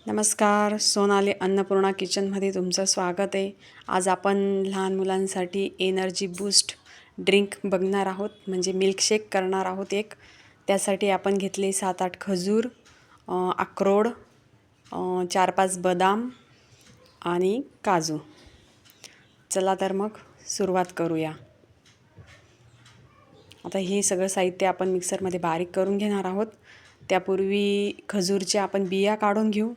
नमस्कार, सोनाली अन्नपूर्णा किचनमध्ये तुमचं स्वागत आहे. आज आपण लहान मुलांसाठी एनर्जी बूस्ट ड्रिंक बघणार आहोत, म्हणजे मिल्कशेक करणार आहोत एक. त्यासाठी आपण घेतले 7-8 खजूर, अक्रोड, 4-5 बदाम आणि काजू. चला तर मग सुरुवात करूया. आता हे सगळं साहित्य आपण मिक्सरमध्ये बारीक करून घेणार आहोत. त्यापूर्वी खजूरच्या आपण बिया काढून घेऊ.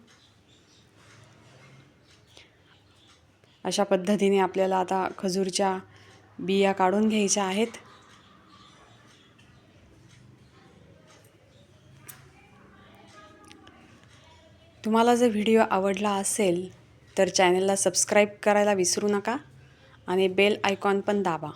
अशा पद्धतीने आपल्याला आता खजूरच्या बिया काढून घ्यायच्या आहेत. तुम्हाला जर व्हिडिओ आवडला असेल तर चॅनलला सबस्क्राईब करायला विसरू नका आणि बेल आयकॉन पण दाबा.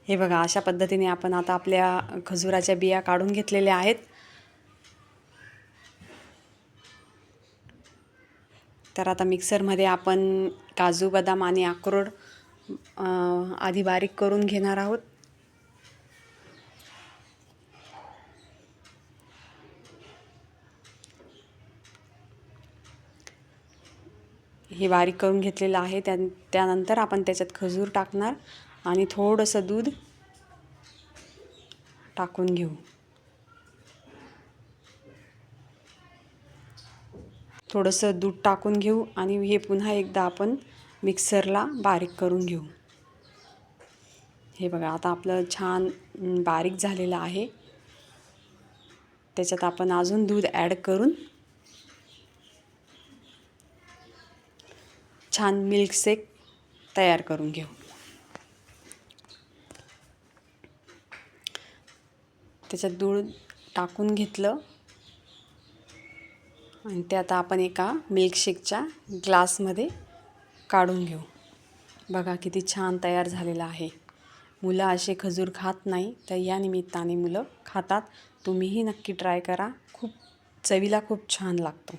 हे बघा, अशा पद्धतीने आपण आता आपल्या खजुराच्या बिया काढून घेतलेल्या आहेत. तर आता मिक्सरमध्ये आपण काजू, बदाम आणि अक्रोड आधी बारीक करून घेणार आहोत. हे बारीक करून घेतलेलं आहे. त्यानंतर आपण त्याच्यात खजूर टाकणार आणि थोडंसं दूध टाकून घेऊ. थोडंसं दूध टाकून घेऊ आणि हे पुन्हा एकदा आपण मिक्सरला बारीक करून घेऊ. हे बघा, आता आपलं छान बारीक झालेलं आहे. त्याच्यात आपण अजून दूध ॲड करून छान मिल्कशेक तयार करून घेऊ. त्याच्यात दूध टाकून घेतलं आणि ते आता आपण एका मिल्कशेकच्या ग्लासमध्ये काढून घेऊ. बघा किती छान तयार झालेला आहे. मुलं असे खजूर खात नाही, तर या निमित्ताने मुलं खातात. तुम्हीही नक्की ट्राय करा. चवीला खूप छान लागतो.